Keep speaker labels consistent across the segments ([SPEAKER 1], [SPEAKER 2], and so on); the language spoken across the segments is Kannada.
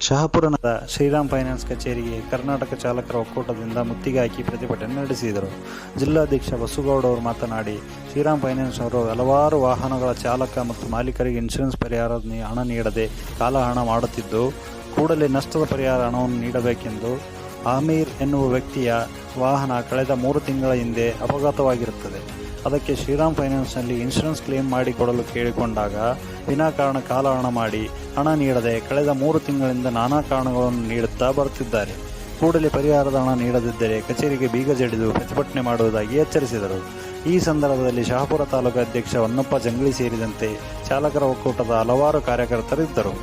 [SPEAKER 1] ಶಹಾಪುರದ ಶ್ರೀರಾಮ್ ಫೈನಾನ್ಸ್ ಕಚೇರಿಗೆ ಕರ್ನಾಟಕ ಚಾಲಕರ ಒಕ್ಕೂಟದಿಂದ ಮುತ್ತಿಗೆ ಹಾಕಿ ಪ್ರತಿಭಟನೆ ನಡೆಸಿದರು. ಜಿಲ್ಲಾಧ್ಯಕ್ಷ ಬಸುಗೌಡ ಅವರು ಮಾತನಾಡಿ, ಶ್ರೀರಾಮ್ ಫೈನಾನ್ಸ್ ಅವರು ಹಲವಾರು ವಾಹನಗಳ ಚಾಲಕ ಮತ್ತು ಮಾಲೀಕರಿಗೆ ಇನ್ಶೂರೆನ್ಸ್ ಪರಿಹಾರ ಹಣ ನೀಡದೆ ಕಾಲಹರಣ ಮಾಡುತ್ತಿದ್ದು, ಕೂಡಲೇ ನಷ್ಟದ ಪರಿಹಾರ ಹಣವನ್ನು ನೀಡಬೇಕೆಂದು. ಆಮೀರ್ ಎನ್ನುವ ವ್ಯಕ್ತಿಯ ವಾಹನ ಕಳೆದ 3 ತಿಂಗಳ ಹಿಂದೆ ಅಪಘಾತವಾಗಿರುತ್ತದೆ. ಅದಕ್ಕೆ ಶ್ರೀರಾಮ್ ಫೈನಾನ್ಸ್ನಲ್ಲಿ ಇನ್ಶೂರೆನ್ಸ್ ಕ್ಲೇಮ್ ಮಾಡಿಕೊಡಲು ಕೇಳಿಕೊಂಡಾಗ ವಿನಾಕಾರಣ ಕಾಲಹರಣ ಮಾಡಿ ಹಣ ನೀಡದೆ ಕಳೆದ 3 ತಿಂಗಳಿಂದ ನಾನಾ ಕಾರಣಗಳನ್ನು ನೀಡುತ್ತಾ ಬರುತ್ತಿದ್ದಾರೆ. ಕೂಡಲೇ ಪರಿಹಾರದ ಹಣ ನೀಡದಿದ್ದರೆ ಕಚೇರಿಗೆ ಬೀಗ ಜಡಿದು ಪ್ರತಿಭಟನೆ ಮಾಡುವುದಾಗಿ ಎಚ್ಚರಿಸಿದರು. ಈ ಸಂದರ್ಭದಲ್ಲಿ ಶಹಾಪುರ ತಾಲೂಕು ಅಧ್ಯಕ್ಷ ಹೊನ್ನಪ್ಪ ಜಂಗ್ಲಿ ಸೇರಿದಂತೆ ಚಾಲಕರ ಒಕ್ಕೂಟದ ಹಲವಾರು ಕಾರ್ಯಕರ್ತರಿದ್ದರು.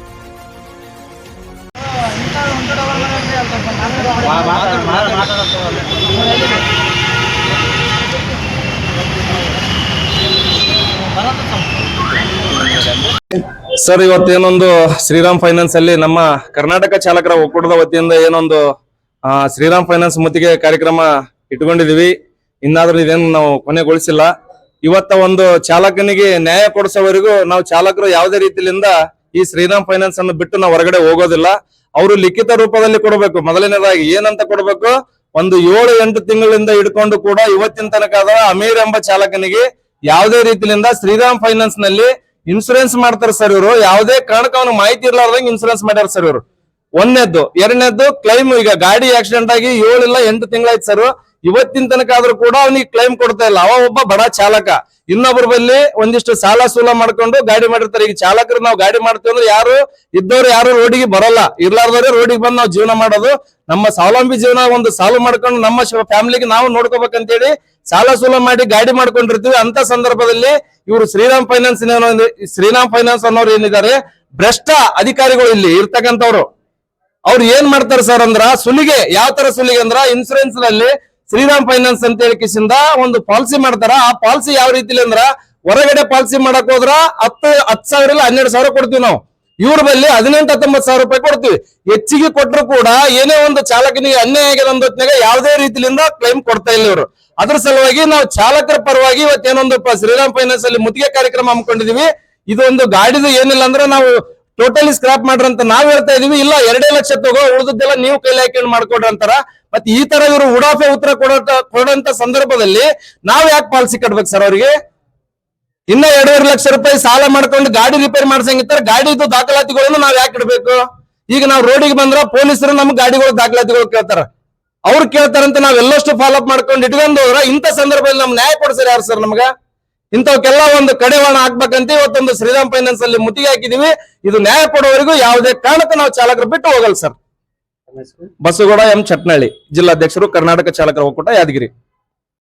[SPEAKER 2] ಸರ್, ಇವತ್ತೇನೊಂದು ಶ್ರೀರಾಮ್ ಫೈನಾನ್ಸ್ ಅಲ್ಲಿ ನಮ್ಮ ಕರ್ನಾಟಕ ಚಾಲಕರ ಒಕ್ಕೂಟದ ವತಿಯಿಂದ ಏನೊಂದು ಶ್ರೀರಾಮ್ ಫೈನಾನ್ಸ್ ಮುತ್ತಿಗೆ ಕಾರ್ಯಕ್ರಮ ಇಟ್ಕೊಂಡಿದೀವಿ. ಇನ್ನಾದ್ರೂ ಇದೇನು ನಾವು ಕೊನೆಗೊಳಿಸಿಲ್ಲ. ಇವತ್ತ ಒಂದು ಚಾಲಕನಿಗೆ ನ್ಯಾಯ ಕೊಡಿಸೋವರೆಗೂ ನಾವು ಚಾಲಕರು ಯಾವುದೇ ರೀತಿಯಿಂದ ಈ ಶ್ರೀರಾಮ್ ಫೈನಾನ್ಸ್ ಅನ್ನು ಬಿಟ್ಟು ನಾವು ಹೊರಗಡೆ ಹೋಗೋದಿಲ್ಲ. ಅವರು ಲಿಖಿತ ರೂಪದಲ್ಲಿ ಕೊಡಬೇಕು. ಮೊದಲನೇದಾಗಿ ಏನಂತ ಕೊಡಬೇಕು, ಒಂದು 7-8 ತಿಂಗಳಿಂದ ಹಿಡ್ಕೊಂಡು ಕೂಡ ಇವತ್ತಿನ ತನಕ ಅಮೀರ್ ಎಂಬ ಚಾಲಕನಿಗೆ ಯಾವುದೇ ರೀತಿಯಿಂದ ಶ್ರೀರಾಮ್ ಫೈನಾನ್ಸ್ ನಲ್ಲಿ ಇನ್ಸೂರೆನ್ಸ್ ಮಾಡ್ತಾರೆ ಸರ್. ಇವರು ಯಾವುದೇ ಕಾರಣಕ್ಕೆ ಅವನು ಮಾಹಿತಿ ಇರ್ಲಾರ್ದಂಗೆ ಇನ್ಸೂರೆನ್ಸ್ ಮಾಡ್ಯಾರ ಸರ್ ಇವರು. ಒಂದನೇದ್ದು. ಎರಡನೇದ್ದು, ಕ್ಲೈಮ್. ಈಗ ಗಾಡಿ ಆಕ್ಸಿಡೆಂಟ್ ಆಗಿ 7 ಇಲ್ಲ 8 ತಿಂಗಳಾಯ್ತು ಸರ್. ಇವತ್ತಿನ ತನಕ ಆದ್ರೂ ಕೂಡ ಅವನಿಗೆ ಕ್ಲೈಮ್ ಕೊಡ್ತಾ ಇಲ್ಲ. ಅವ ಒಬ್ಬ ಬಡ ಚಾಲಕ. ಇನ್ನೊಬ್ಬರ ಬಲ್ಲಿ ಒಂದಿಷ್ಟು ಸಾಲ ಸೂಲ ಮಾಡ್ಕೊಂಡು ಗಾಡಿ ಮಾಡಿರ್ತಾರೆ. ಈಗ ಚಾಲಕರು ನಾವು ಗಾಡಿ ಮಾಡ್ತೀವಿ ಅಂದ್ರೆ ಯಾರು ಇದ್ದವ್ರು ಯಾರು ರೋಡಿಗೆ ಬರಲ್ಲ, ಇರ್ಲಾರ್ದವ್ರೆ ರೋಡಿಗೆ ಬಂದು ನಾವು ಜೀವನ ಮಾಡೋದು. ನಮ್ಮ ಸ್ವಾವಲಂಬಿ ಜೀವನ ಒಂದು ಸಾಲ್ವ್ ಮಾಡ್ಕೊಂಡು ನಮ್ಮ ಫ್ಯಾಮಿಲಿಗೆ ನಾವು ನೋಡ್ಕೋಬೇಕಂತೇಳಿ ಸಾಲ ಸೂಲ ಮಾಡಿ ಗಾಡಿ ಮಾಡ್ಕೊಂಡಿರ್ತೀವಿ. ಅಂತ ಸಂದರ್ಭದಲ್ಲಿ ಇವರು ಶ್ರೀರಾಮ್ ಫೈನಾನ್ಸ್ ಅನ್ನೋರು ಏನಿದ್ದಾರೆ, ಭ್ರಷ್ಟ ಅಧಿಕಾರಿಗಳು ಇಲ್ಲಿ ಇರ್ತಕ್ಕಂಥವ್ರು. ಅವ್ರು ಏನ್ ಮಾಡ್ತಾರೆ ಸರ್ ಅಂದ್ರ, ಸುಲಿಗೆ. ಯಾವ ತರ ಸುಲಿಗೆ ಅಂದ್ರ, ಇನ್ಸೂರೆನ್ಸ್ ನಲ್ಲಿ ಶ್ರೀರಾಮ್ ಫೈನಾನ್ಸ್ ಅಂತ ಹೇಳಿಕಿಸಿಂದ ಒಂದು ಪಾಲಿಸಿ ಮಾಡ್ತಾರ. ಆ ಪಾಲಿಸಿ ಯಾವ ರೀತಿಲಿ ಅಂದ್ರ, ಹೊರಗಡೆ ಪಾಲಿಸಿ ಮಾಡಕ್ ಹೋದ್ರ 10,000 ಇಲ್ಲ 12,000 ಕೊಡ್ತೀವಿ ನಾವು. ಇವ್ರ ಬಲ್ಲಿ 18-19,000 ರೂಪಾಯಿ ಕೊಡ್ತೀವಿ. ಹೆಚ್ಚಿಗೆ ಕೊಟ್ಟರು ಕೂಡ ಏನೇ ಒಂದು ಚಾಲಕನಿಗೆ ಅನ್ಯಾಯ ಆಗಿದೆ ಅಂದೊತ್ನಾಗ ಯಾವುದೇ ರೀತಿಯಿಂದ ಕ್ಲೈಮ್ ಕೊಡ್ತಾ ಇಲ್ಲ ಇವರು. ಅದ್ರ ಸಲುವಾಗಿ ನಾವು ಚಾಲಕರ ಪರವಾಗಿ ಇವತ್ತೇನೊಂದು ಶ್ರೀರಾಮ್ ಫೈನಾನ್ಸ್ ಅಲ್ಲಿ ಮುತ್ತಿಗೆ ಕಾರ್ಯಕ್ರಮ ಹಮ್ಮಿಕೊಂಡಿದೀವಿ. ಇದೊಂದು ಗಾಡಿದು ಏನಿಲ್ಲ ಅಂದ್ರೆ ನಾವು ಟೋಟಲಿ ಸ್ಕ್ರಾಪ್ ಮಾಡ್ರಿ ಅಂತ ನಾವ್ ಹೇಳ್ತಾ ಇದೀವಿ. ಇಲ್ಲ 2 ಲಕ್ಷ ತಗೋ, ಉಳಿದದ್ದೆಲ್ಲ ನೀವು ಕೈಲಿ ಹಾಕೊಂಡು ಮಾಡ್ಕೊಡ್ರಿ ಅಂತಾರ. ಮತ್ತೆ ಈ ತರ ಇವರು ಉಡಾಫೆ ಉತ್ತರ ಕೊಡೋಂತ ಸಂದರ್ಭದಲ್ಲಿ ನಾವ್ ಯಾಕೆ ಪಾಲಿಸಿ ಕಟ್ಬೇಕು ಸರ್ ಅವ್ರಿಗೆ? ಇನ್ನ 2.5 ಲಕ್ಷ ರೂಪಾಯಿ ಸಾಲ ಮಾಡ್ಕೊಂಡು ಗಾಡಿ ರಿಪೇರಿ ಮಾಡ್ಸಂಗಿರ್ತಾರೆ. ಗಾಡಿದು ದಾಖಲಾತಿಗಳನ್ನು ನಾವ್ ಯಾಕೆ ಇಡ್ಬೇಕು? ಈಗ ನಾವ್ ರೋಡಿಗೆ ಬಂದ್ರ ಪೊಲೀಸರು ನಮ್ಗೆ ಗಾಡಿಗಳ ದಾಖಲಾತಿಗಳು ಕೇಳ್ತಾರ. ಅವ್ರು ಕೇಳ್ತಾರಂತ ನಾವೆಲ್ಲಷ್ಟು ಫಾಲೋ ಅಪ್ ಮಾಡ್ಕೊಂಡು ಇಟ್ಕೊಂಡು ಹೋದ್ರ ಇಂಥ ಸಂದರ್ಭದಲ್ಲಿ ನಮ್ ನ್ಯಾಯ ಕೊಡ್ಸಾರ ಯಾರು ಸರ್ ನಮ್ಗ? ಇಂಥವಕ್ಕೆಲ್ಲ ಒಂದು ಕಡಿವಾಣ ಹಾಕ್ಬೇಕಂತ ಇವತ್ತೊಂದು ಶ್ರೀರಾಮ್ ಫೈನಾನ್ಸ್ ಅಲ್ಲಿ ಮುತ್ತಿಗೆ ಹಾಕಿದೀವಿ. ಇದು ನ್ಯಾಯ ಕೊಡೋವರೆಗೂ ಯಾವುದೇ ಕಾರಣಕ್ಕೂ ನಾವು ಚಾಲಕರು ಬಿಟ್ಟು ಹೋಗಲ್ಲ ಸರ್. ಬಸಗೌಡ ಎಂ ಚಟ್ನಳ್ಳಿ, ಜಿಲ್ಲಾಧ್ಯಕ್ಷರು, ಕರ್ನಾಟಕ ಚಾಲಕರ ಒಕ್ಕೂಟ, ಯಾದಗಿರಿ.